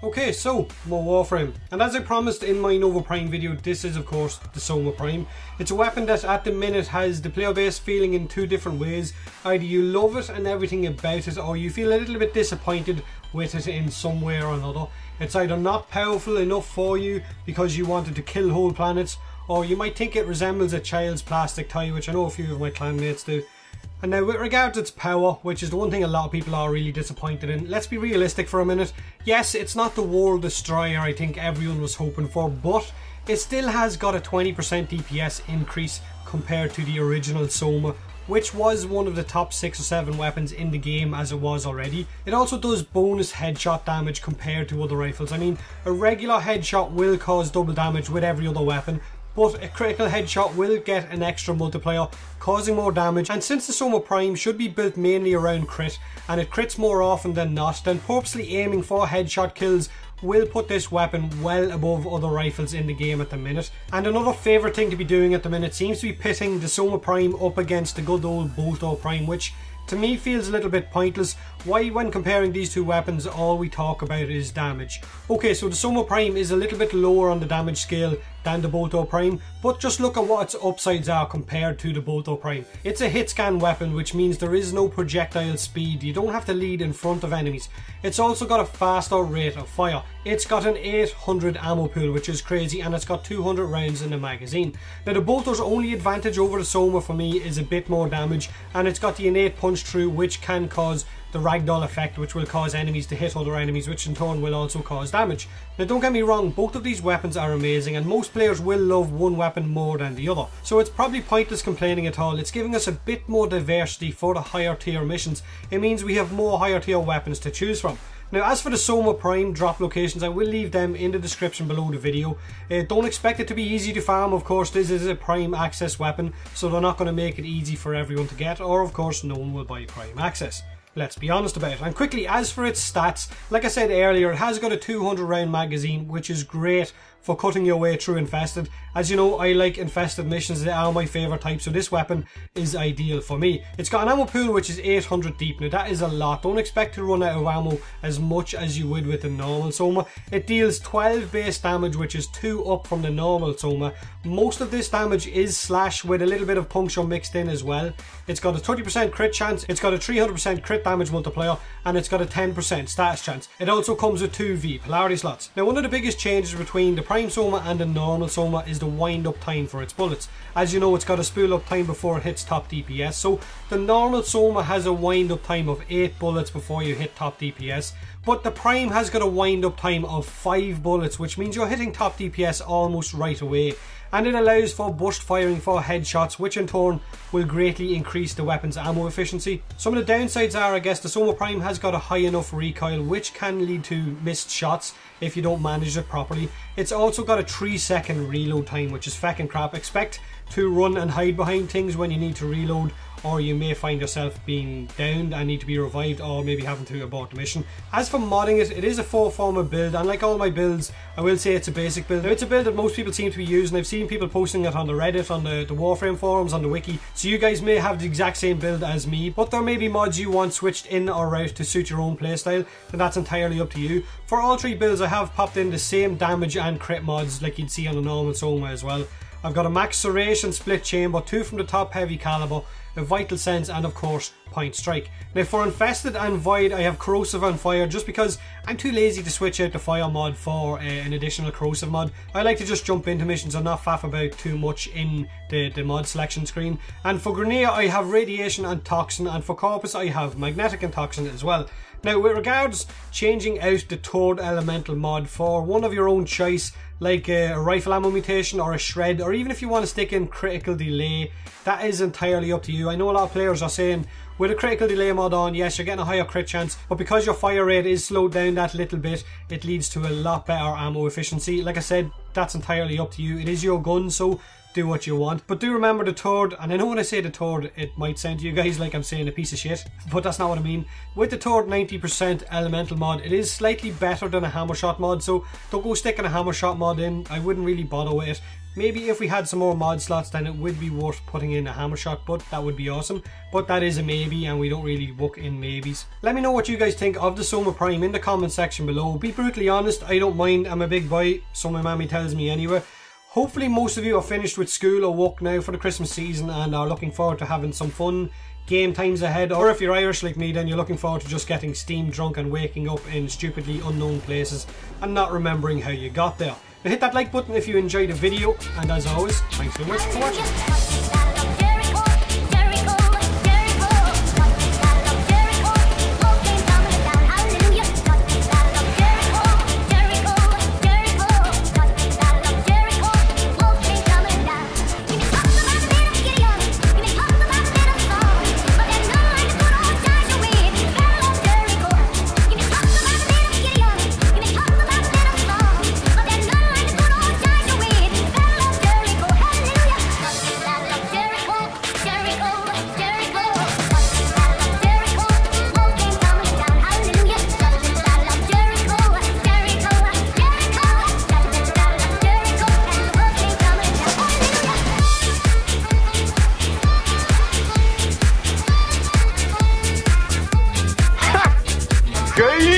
Okay, so more Warframe, and as I promised in my Nova Prime video, this is of course the Soma Prime. It's a weapon that at the minute has the player base feeling in two different ways. Either you love it and everything about it, or you feel a little bit disappointed with it in some way or another. It's either not powerful enough for you because you wanted to kill whole planets, or you might think it resembles a child's plastic toy, which I know a few of my clanmates do. And now with regards to its power, which is the one thing a lot of people are really disappointed in, let's be realistic for a minute. Yes, it's not the world destroyer I think everyone was hoping for, but it still has got a 20% DPS increase compared to the original Soma, which was one of the top 6 or 7 weapons in the game as it was already. It also does bonus headshot damage compared to other rifles. I mean, a regular headshot will cause double damage with every other weapon, but a critical headshot will get an extra multiplier, causing more damage. And since the Soma Prime should be built mainly around crit, and it crits more often than not, then purposely aiming for headshot kills will put this weapon well above other rifles in the game at the minute. And another favourite thing to be doing at the minute seems to be pitting the Soma Prime up against the good old Bolto Prime, which to me feels a little bit pointless. Why, when comparing these two weapons, all we talk about is damage? Okay, so the Soma Prime is a little bit lower on the damage scale than the Bolto Prime, but just look at what its upsides are compared to the Bolto Prime. It's a hit scan weapon, which means there is no projectile speed. You don't have to lead in front of enemies. It's also got a faster rate of fire. It's got an 800 ammo pool, which is crazy, and it's got 200 rounds in the magazine. Now the Bolto's only advantage over the Soma for me is a bit more damage, and it's got the innate punch through, which can cause the ragdoll effect, which will cause enemies to hit other enemies, which in turn will also cause damage. Now don't get me wrong, both of these weapons are amazing, and most players will love one weapon more than the other, so it's probably pointless complaining at all. It's giving us a bit more diversity for the higher tier missions. It means we have more higher tier weapons to choose from. Now as for the Soma Prime drop locations, I will leave them in the description below the video. Don't expect it to be easy to farm. Of course, this is a Prime Access weapon, so they're not going to make it easy for everyone to get, or of course no one will buy Prime Access. Let's be honest about it. And quickly, as for its stats, like I said earlier, it has got a 200 round magazine, which is great for cutting your way through infested. As you know, I like infested missions. They are my favourite type, so this weapon is ideal for me. It's got an ammo pool which is 800 deep. Now that is a lot. Don't expect to run out of ammo as much as you would with the normal Soma. It deals 12 base damage, which is 2 up from the normal Soma. Most of this damage is slash with a little bit of puncture mixed in as well. It's got a 30% crit chance, it's got a 300% crit damage multiplier, and it's got a 10% status chance. It also comes with 2 V polarity slots. Now one of the biggest changes between the Prime Soma and the normal Soma is the wind up time for its bullets. As you know, it's got a spool up time before it hits top DPS, so the normal Soma has a wind up time of 8 bullets before you hit top DPS, but the Prime has got a wind up time of 5 bullets, which means you're hitting top DPS almost right away. And it allows for burst firing for headshots, which in turn will greatly increase the weapon's ammo efficiency. Some of the downsides are, I guess, the Soma Prime has got a high enough recoil, which can lead to missed shots if you don't manage it properly. It's also got a 3-second reload time, which is feckin' crap. Expect to run and hide behind things when you need to reload, or you may find yourself being downed and need to be revived, or maybe having to abort the mission. As for modding it, it is a full Forma build, and like all my builds, I will say it's a basic build. Now, it's a build that most people seem to be using. I've seen people posting it on the Reddit, on the Warframe forums, on the wiki, so you guys may have the exact same build as me, but there may be mods you want switched in or out to suit your own playstyle, and that's entirely up to you. For all 3 builds, I have popped in the same damage and crit mods like you'd see on the normal Soma as well. I've got a max serration split chamber, 2 from the top heavy caliber, a vital sense, and of course point strike. Now for infested and void, I have corrosive and fire, just because I'm too lazy to switch out the fire mod for an additional corrosive mod. I like to just jump into missions and not faff about too much in the mod selection screen. And for grenade, I have radiation and toxin, and for corpus I have magnetic and toxin as well. Now with regards changing out the third elemental mod for one of your own choice, like a rifle ammo mutation or a shred, or even if you want to stick in critical delay, that is entirely up to you. I know a lot of players are saying with a critical delay mod on, yes, you're getting a higher crit chance, but because your fire rate is slowed down that little bit, it leads to a lot better ammo efficiency. Like I said, that's entirely up to you. It is your gun, so do what you want. But do remember the third, and I know when I say the third, it might sound to you guys like I'm saying a piece of shit, but that's not what I mean. With the third 90% elemental mod, it is slightly better than a hammer shot mod, so don't go sticking a hammer shot mod in. I wouldn't really bother with it. Maybe if we had some more mod slots, then it would be worth putting in a hammer shot, but that would be awesome. But that is a maybe, and we don't really work in maybes. Let me know what you guys think of the Soma Prime in the comment section below. Be brutally honest, I don't mind. I'm a big boy, so my mammy tells me anyway. Hopefully most of you are finished with school or work now for the Christmas season and are looking forward to having some fun game times ahead. Or if you're Irish like me, then you're looking forward to just getting steam drunk and waking up in stupidly unknown places and not remembering how you got there. Now hit that like button if you enjoyed the video, and as always, thanks so much for watching. Gay!